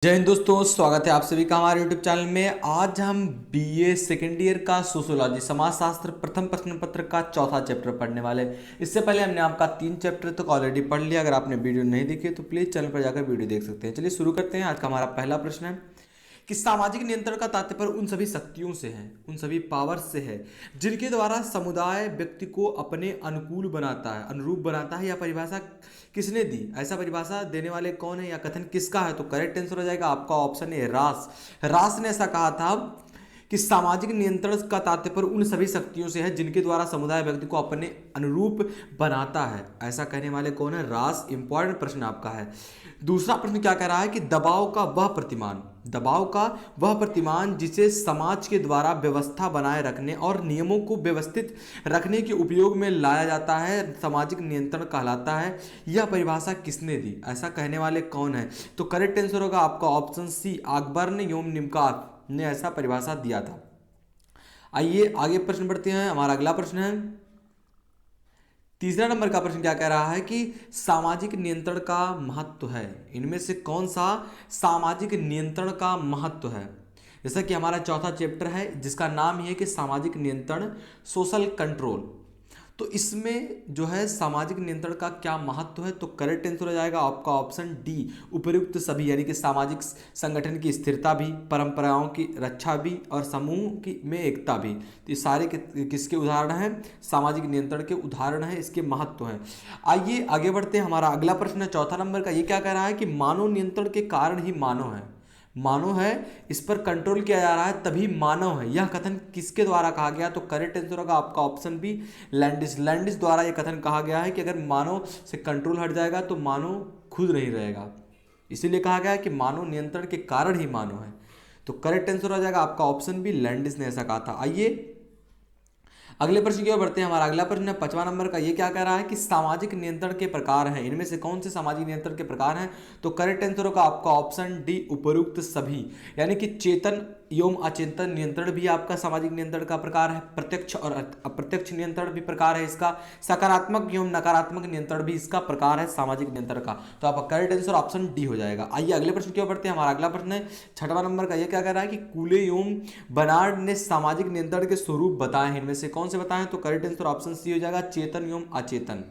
जय हिंद दोस्तों, स्वागत है आप सभी का हमारे YouTube चैनल में। आज हम बीए सेकेंड ईयर का सोशियोलॉजी समाजशास्त्र प्रथम प्रश्न पत्र का चौथा चैप्टर पढ़ने वाले हैं। इससे पहले हमने आपका 3 चैप्टर तक ऑलरेडी पढ़ लिया। अगर आपने वीडियो नहीं देखी तो प्लीज़ चैनल पर जाकर वीडियो देख सकते हैं। चलिए शुरू करते हैं। आज का हमारा पहला प्रश्न है कि सामाजिक नियंत्रण का तात्पर्य उन सभी शक्तियों से है, उन सभी पावर्स से है जिनके द्वारा समुदाय व्यक्ति को अपने अनुकूल बनाता है, अनुरूप बनाता है। यह परिभाषा किसने दी? ऐसा परिभाषा देने वाले कौन है या कथन किसका है? तो करेक्ट आंसर हो जाएगा आपका ऑप्शन है रास। रास ने ऐसा कहा था कि सामाजिक नियंत्रण का तात्पर्य उन सभी शक्तियों से है जिनके द्वारा समुदाय व्यक्ति को अपने अनुरूप बनाता है। ऐसा कहने वाले कौन है? रास। इंपॉर्टेंट प्रश्न आपका है। दूसरा प्रश्न क्या कह रहा है कि दबाव का वह प्रतिमान जिसे समाज के द्वारा व्यवस्था बनाए रखने और नियमों को व्यवस्थित रखने के उपयोग में लाया जाता है, सामाजिक नियंत्रण कहलाता है। यह परिभाषा किसने दी? ऐसा कहने वाले कौन है? तो करेक्ट आंसर होगा आपका ऑप्शन सी, अकबर योम निमकार ने ऐसा परिभाषा दिया था। आइए आगे प्रश्न बढ़ते हैं। हमारा अगला प्रश्न है, तीसरा नंबर का प्रश्न क्या कह रहा है कि सामाजिक नियंत्रण का महत्व है। इनमें से कौन सा सामाजिक नियंत्रण का महत्व है? जैसा कि हमारा चौथा चैप्टर है जिसका नाम ही है कि सामाजिक नियंत्रण, सोशल कंट्रोल। तो इसमें जो है सामाजिक नियंत्रण का क्या महत्व है? तो करेक्ट आंसर हो जाएगा आपका ऑप्शन डी, उपयुक्त सभी। यानी कि सामाजिक संगठन की स्थिरता भी, परंपराओं की रक्षा भी और समूह की में एकता भी। तो ये सारे किसके उदाहरण हैं? सामाजिक नियंत्रण के उदाहरण हैं, इसके महत्व हैं। आइए आगे बढ़ते हैं। हमारा अगला प्रश्न है चौथा नंबर का। ये क्या कह रहा है कि मानव नियंत्रण के कारण ही मानव है। मानव है, इस पर कंट्रोल किया जा रहा है तभी मानव है। यह कथन किसके द्वारा कहा गया? तो करेक्ट आंसर होगा आपका ऑप्शन बी, लैंडिस। लैंडिस द्वारा यह कथन कहा गया है कि अगर मानव से कंट्रोल हट जाएगा तो मानव खुद नहीं रहेगा। इसीलिए कहा गया है कि मानव नियंत्रण के कारण ही मानव है। तो करेक्ट आंसर हो जाएगा आपका ऑप्शन बी, लैंडिस ने ऐसा कहा था। आइए अगले प्रश्न की ओर बढ़ते हैं। हमारा अगला प्रश्न है 5वां नंबर का। ये क्या कह रहा है कि सामाजिक नियंत्रण के प्रकार हैं। इनमें से कौन से सामाजिक नियंत्रण के प्रकार हैं? तो करेक्ट आंसर होगा आपका ऑप्शन डी, उपयुक्त सभी। यानी कि चेतन एवं अचेतन नियंत्रण भी आपका सामाजिक नियंत्रण का प्रकार है। प्रत्यक्ष और अप्रत्यक्ष नियंत्रण भी प्रकार है इसका। सकारात्मक एवं नकारात्मक नियंत्रण भी इसका प्रकार है सामाजिक नियंत्रण का। तो आपका करेक्ट आंसर ऑप्शन डी हो जाएगा। आइए अगले प्रश्न की ओर बढ़ते हैं। हमारा अगला प्रश्न है 6वां नंबर का। ये क्या कह रहा है कि कूले एवं बर्नार्ड ने सामाजिक नियंत्रण के स्वरूप बताए हैं। इनमें से कौन से बताएं? तो करेक्ट आंसर ऑप्शन सी हो जाएगा, चेतन एवं अचेतन।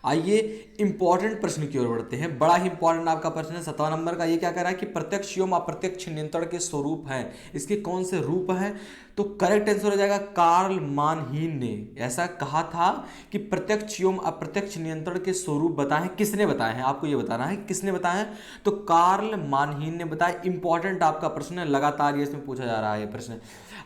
आइए इंपॉर्टेंट प्रश्न की ओर बढ़ते हैं। बड़ा ही इंपॉर्टेंट आपका प्रश्न है 7वां नंबर का। ये क्या कह रहा है कि प्रत्यक्ष एवं अप्रत्यक्ष नियंत्रण के स्वरूप हैं। इसके कौन से रूप हैं? तो करेक्ट आंसर हो जाएगा कार्ल मानहीन ने ऐसा कहा था कि प्रत्यक्ष एवं अप्रत्यक्ष नियंत्रण के स्वरूप बताए हैं। किसने बताए हैं? आपको ये बताना है किसने बताए हैं। तो कार्ल मानहीन ने बताया। इंपॉर्टेंट आपका प्रश्न है, लगातार ये इसमें पूछा जा रहा है ये प्रश्न।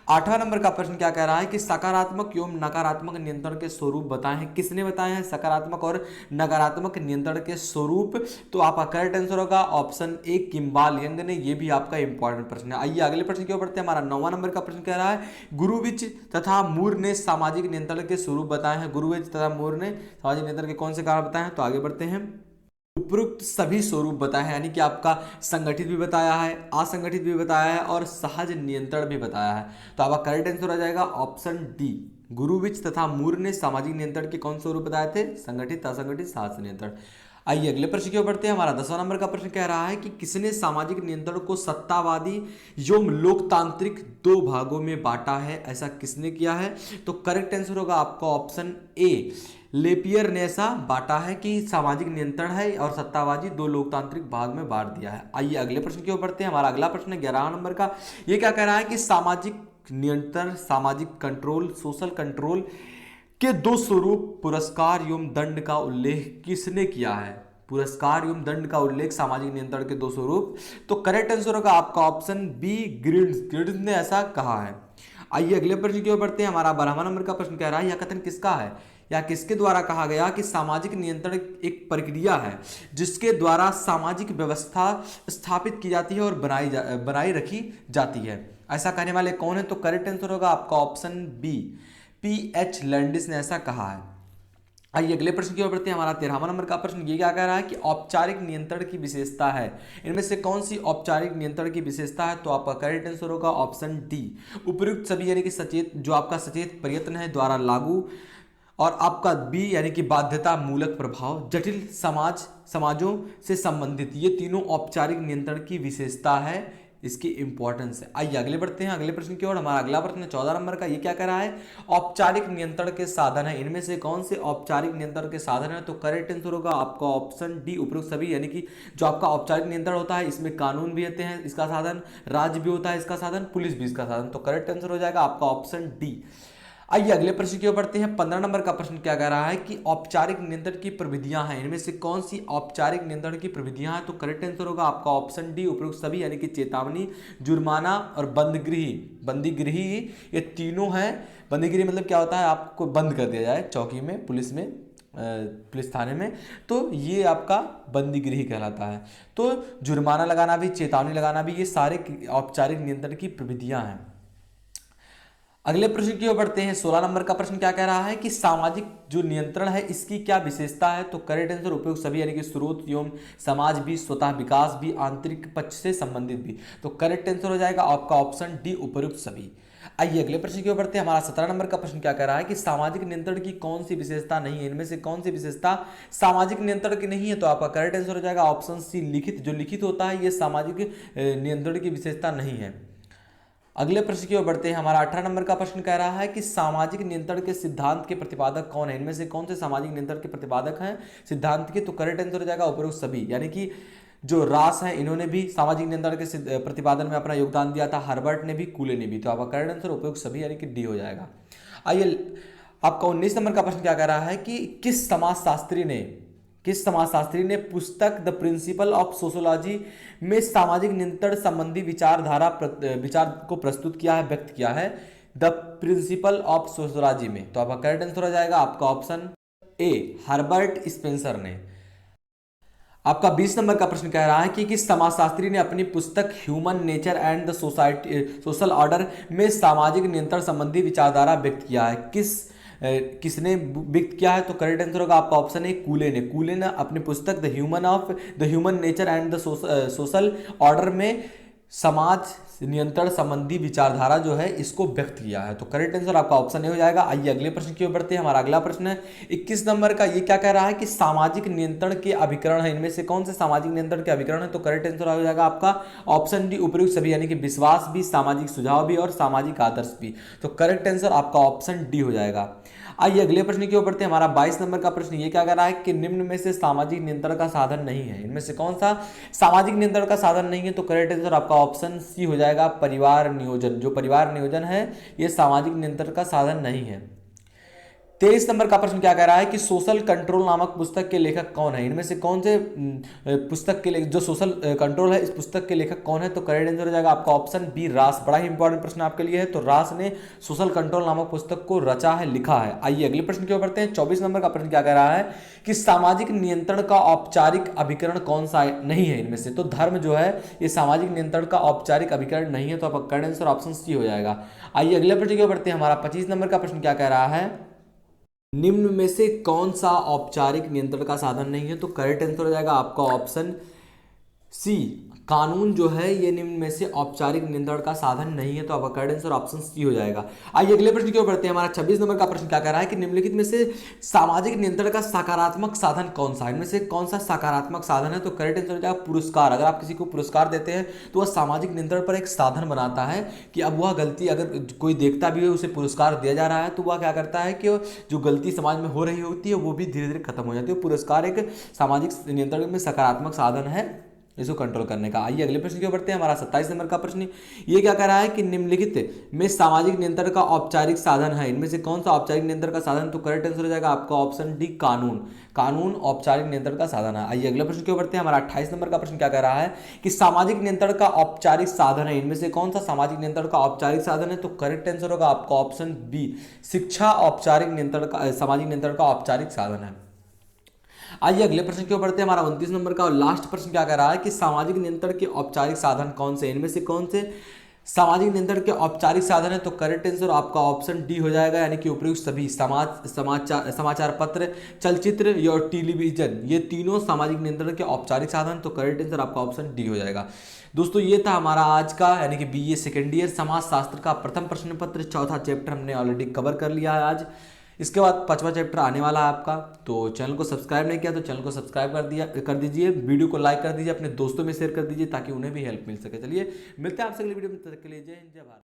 8वां नंबर का प्रश्न क्या कह रहा है कि सकारात्मक एवं नकारात्मक नियंत्रण के स्वरूप बताए हैं। किसने बताए हैं सकारात्मक और नकारात्मक नियंत्रण के स्वरूप? तो आपका करेक्ट आंसर होगा ऑप्शन ए, किम्बाल यंग ने। ये भी आपका इंपॉर्टेंट प्रश्न है। आइए अगले प्रश्न की ओर बढ़ते हैं। हमारा 9वां नंबर का प्रश्न कह रहा है गुरुविच तथा मूर ने सामाजिक नियंत्रण के स्वरूप बताए हैं। गुरुविच तथा मूर ने सामाजिक नियंत्रण के कौन से कारण बताए हैं? तो आगे बढ़ते हैं। उपरोक्त सभी स्वरूप बताए हैं, यानी कि आपका संगठित भी बताया है, असंगठित भी बताया है और सहज नियंत्रण भी बताया है। तो आपका करेक्ट आंसर हो जाएगा ऑप्शन डी, गुरुविच तथा मूर ने सामाजिक नियंत्रण के कौन स्वरूप बताए थे? संगठित, असंगठित, सहज नियंत्रण। आइए अगले प्रश्न की ओर बढ़ते हैं। हमारा 10वां नंबर का प्रश्न कह रहा है कि किसने सामाजिक नियंत्रण को सत्तावादी एवं लोकतांत्रिक 2 भागों में बांटा है? ऐसा किसने किया है? तो करेक्ट आंसर होगा आपका ऑप्शन ए, लेपियर ने ऐसा बांटा है कि सामाजिक नियंत्रण है और सत्तावादी 2 लोकतांत्रिक भाग में बांट दिया है। आइए अगले प्रश्न की ओर बढ़ते हैं। हमारा अगला प्रश्न है 11वां नंबर का। ये क्या कह रहा है कि सामाजिक नियंत्रण, सामाजिक कंट्रोल, सोशल कंट्रोल के 2 स्वरूप पुरस्कार एवं दंड का उल्लेख किसने किया है? पुरस्कार एवं दंड का उल्लेख सामाजिक नियंत्रण के 2 स्वरूप। तो करेक्ट आंसर होगा आपका ऑप्शन बी, ग्रिड्स ने ऐसा कहा है। आइए अगले प्रश्न की ओर बढ़ते हैं। हमारा 12वां नंबर का प्रश्न कह रहा है यह कथन किसका है या किसके द्वारा कहा गया कि सामाजिक नियंत्रण एक प्रक्रिया है जिसके द्वारा सामाजिक व्यवस्था स्थापित की जाती है और बनाई रखी जाती है? ऐसा कहने वाले कौन है? तो करेक्ट आंसर होगा आपका ऑप्शन बी, पी.एच. लैंडिस ने ऐसा कहा है। आइए अगले प्रश्न की ओर बढ़ते हैं। हमारा 13वां नंबर का प्रश्न ये क्या कह रहा है कि औपचारिक नियंत्रण की विशेषता है। इनमें से कौन सी औपचारिक नियंत्रण की विशेषता है? तो आपका करेक्ट आंसर होगा ऑप्शन डी, उपयुक्त सभी। यानी कि सचेत, जो आपका सचेत प्रयत्न है द्वारा लागू और आपका बी यानी कि बाध्यता मूलक प्रभाव, जटिल समाजों से संबंधित, ये तीनों औपचारिक नियंत्रण की विशेषता है, इसकी इंपॉर्टेंस है। आइए आगे बढ़ते हैं अगले प्रश्न की ओर। हमारा अगला प्रश्न है 14 नंबर का। ये क्या कह रहा है? औपचारिक नियंत्रण के साधन है, इनमें से कौन से औपचारिक नियंत्रण के साधन है? तो करेक्ट आंसर होगा आपका ऑप्शन डी, उपरोक्त सभी। यानी कि जो आपका औपचारिक नियंत्रण होता है इसमें कानून भी होते हैं इसका साधन, राज्य भी होता है इसका साधन, पुलिस भी इसका साधन। तो करेक्ट आंसर हो जाएगा आपका ऑप्शन डी। आइए अगले प्रश्न की ओर बढ़ते हैं। 15 नंबर का प्रश्न क्या कह रहा है कि औपचारिक नियंत्रण की प्रविधियां हैं, इनमें से कौन सी औपचारिक नियंत्रण की प्रविधियां हैं? तो करेक्ट आंसर होगा आपका ऑप्शन डी, उपरोक्त सभी। यानी कि चेतावनी, जुर्माना और बंदीगृही, ये तीनों हैं। बंदीगृही मतलब क्या होता है? आपको बंद कर दिया जाए चौकी में, पुलिस थाने में, तो ये आपका बंदीगृही कहलाता है। तो जुर्माना लगाना भी, चेतावनी लगाना भी, ये सारे औपचारिक नियंत्रण की प्रविधियां हैं। अगले प्रश्न की ओर बढ़ते हैं। 16 नंबर का प्रश्न क्या कह रहा है कि सामाजिक जो नियंत्रण है इसकी क्या विशेषता है? तो करेक्ट आंसर उपयुक्त सभी, यानी कि स्रोत एवं समाज भी, स्वतः विकास भी, आंतरिक पक्ष से संबंधित भी। तो करेक्ट आंसर हो जाएगा आपका ऑप्शन डी, उपयुक्त सभी। आइए अगले प्रश्न की ओर बढ़ते हैं। हमारा 17 नंबर का प्रश्न क्या कह रहा है कि सामाजिक नियंत्रण की कौन सी विशेषता नहीं है? इनमें से कौन सी विशेषता सामाजिक नियंत्रण की नहीं है? तो आपका करेक्ट आंसर हो जाएगा ऑप्शन सी, लिखित। जो लिखित होता है ये सामाजिक नियंत्रण की विशेषता नहीं है। अगले प्रश्न की ओर बढ़ते हैं। हमारा 18 नंबर का प्रश्न कह रहा है कि सामाजिक नियंत्रण के सिद्धांत के प्रतिपादक कौन है? इनमें से कौन से सामाजिक नियंत्रण के प्रतिपादक हैं सिद्धांत के? तो करेक्ट आंसर हो जाएगा उपरोक्त सभी। यानी कि जो रास है इन्होंने भी सामाजिक नियंत्रण के प्रतिपादन में अपना योगदान दिया था, हर्बर्ट ने भी, कूले ने भी। तो आपका करेक्ट आंसर उपयुक्त सभी यानी कि डी हो जाएगा। आइए आपका 19 नंबर का प्रश्न क्या कह रहा है कि किस समाजशास्त्री ने पुस्तक द प्रिंसिपल ऑफ सोशोलॉजी में सामाजिक नियंत्रण संबंधी विचार को प्रस्तुत किया है, व्यक्त किया है? द प्रिंसिपल ऑफ सोशोलॉजी में। तो आपका करेक्ट आंसर हो जाएगा आपका ऑप्शन ए, हर्बर्ट स्पेंसर ने। आपका 20 नंबर का प्रश्न कह रहा है कि किस समाजशास्त्री ने अपनी पुस्तक human nature and the social order में सामाजिक नियंत्रण संबंधी विचारधारा व्यक्त किया है? किसने व्यक्त किया है? तो करेक्ट आंसर होगा आपका ऑप्शन है कूले ने अपनी पुस्तक the human nature and the social order में समाज नियंत्रण संबंधी विचारधारा जो है इसको व्यक्त किया है। तो करेक्ट आंसर आपका ऑप्शन ए हो जाएगा। आइए अगले प्रश्न की ओर बढ़ते हैं। हमारा अगला प्रश्न है 21 नंबर का। ये क्या कह रहा है कि सामाजिक नियंत्रण के अभिकरण है, इनमें से कौन से सामाजिक नियंत्रण के अभिकरण है? तो करेक्ट आंसर हो जाएगा आपका ऑप्शन डी, उपयुक्त सभी। यानी कि विश्वास भी, सामाजिक सुझाव भी और सामाजिक आदर्श भी। तो करेक्ट आंसर आपका ऑप्शन डी हो जाएगा। आइए अगले प्रश्न की ओर बढ़ते हैं। हमारा 22 नंबर का प्रश्न ये क्या कह रहा है कि निम्न में से सामाजिक नियंत्रण का साधन नहीं है, इनमें से कौन सा सामाजिक नियंत्रण का साधन नहीं है? तो करेक्ट आंसर आपका ऑप्शन सी हो जाएगा, परिवार नियोजन। जो परिवार नियोजन है ये सामाजिक नियंत्रण का साधन नहीं है। 23 नंबर का प्रश्न क्या कह रहा है कि सोशल कंट्रोल नामक पुस्तक के लेखक कौन है? इनमें से कौन से पुस्तक के लेखक, जो सोशल कंट्रोल है इस पुस्तक के लेखक कौन है? तो करेक्ट आंसर हो जाएगा आपका ऑप्शन बी, रास। बड़ा ही इंपॉर्टेंट प्रश्न आपके लिए है। तो रास ने सोशल कंट्रोल नामक पुस्तक को रचा है, लिखा है। आइए अगले प्रश्न की ओर बढ़ते हैं। 24 नंबर का प्रश्न क्या कह रहा है कि सामाजिक नियंत्रण का औपचारिक अभिकरण कौन सा नहीं है? इनमें से तो धर्म जो है ये सामाजिक नियंत्रण का औपचारिक अभिकरण नहीं है। तो आपका करेक्ट आंसर ऑप्शन सी हो जाएगा। आइए अगले प्रश्न की ओर बढ़ते हैं। हमारा 25 नंबर का प्रश्न क्या कह रहा है, निम्न में से कौन सा औपचारिक नियंत्रण का साधन नहीं है? तो करेक्ट आंसर हो जाएगा आपका ऑप्शन सी, कानून जो है ये निम्न में से औपचारिक नियंत्रण का साधन नहीं है। तो आपका करेक्ट आंसर ऑप्शन सी हो जाएगा। आइए अगले प्रश्न की ओर बढ़ते हैं। हमारा 26 नंबर का प्रश्न क्या कह रहा है कि निम्नलिखित में से सामाजिक नियंत्रण का सकारात्मक साधन कौन सा है? इनमें से कौन सा सकारात्मक साधन है? तो करेक्ट आंसर हो जाएगा पुरस्कार। अगर आप किसी को पुरस्कार देते हैं तो वह सामाजिक नियंत्रण पर एक साधन बनाता है कि अब वह गलती अगर कोई देखता भी है उसे पुरस्कार दिया जा रहा है तो वह क्या करता है कि जो गलती समाज में हो रही होती है वो भी धीरे धीरे खत्म हो जाती है। पुरस्कार एक सामाजिक नियंत्रण में सकारात्मक साधन है इसको कंट्रोल करने का। आइए अगले प्रश्न की ओर बढ़ते हैं। हमारा 27 नंबर का प्रश्न ये क्या कह रहा है कि निम्नलिखित में सामाजिक नियंत्रण का औपचारिक साधन है, इनमें से कौन सा औपचारिक नियंत्रण का साधन? तो करेक्ट आंसर हो जाएगा आपका ऑप्शन डी, कानून औपचारिक नियंत्रण का साधन है। आइए अगले प्रश्न की ओर बढ़ते हैं। हमारा 28 नंबर का प्रश्न क्या कह रहा है कि सामाजिक नियंत्रण का औपचारिक साधन है, इनमें से कौन सा सामाजिक नियंत्रण का औपचारिक साधन है? तो करेक्ट आंसर होगा आपका ऑप्शन बी, शिक्षा औपचारिक नियंत्रण का सामाजिक नियंत्रण का औपचारिक साधन है। आइए अगले प्रश्न की ओर बढ़ते हैं। हमारा 29 नंबर का और लास्ट प्रश्न क्या कह रहा है कि सामाजिक नियंत्रण के औपचारिक साधन कौन से? इनमें से कौन से सामाजिक नियंत्रण के औपचारिक साधन है? तो करेक्ट आंसर आपका ऑप्शन डी हो जाएगा, यानी कि उपयुक्त सभी। समाचार पत्र, चलचित्र और टेलीविजन, ये तीनों सामाजिक नियंत्रण के औपचारिक साधन। तो करेक्ट आंसर आपका ऑप्शन डी हो जाएगा। दोस्तों ये था हमारा आज का यानी कि बीए सेकेंड ईयर समाज शास्त्र का प्रथम प्रश्न पत्र, चौथा चैप्टर हमने ऑलरेडी कवर कर लिया है आज। इसके बाद 5वां चैप्टर आने वाला है आपका। तो चैनल को सब्सक्राइब नहीं किया तो चैनल को सब्सक्राइब कर दीजिए, वीडियो को लाइक कर दीजिए, अपने दोस्तों में शेयर कर दीजिए ताकि उन्हें भी हेल्प मिल सके। चलिए मिलते हैं आपसे अगली वीडियो में, तब तक के लिए जय हिंद जय भारत।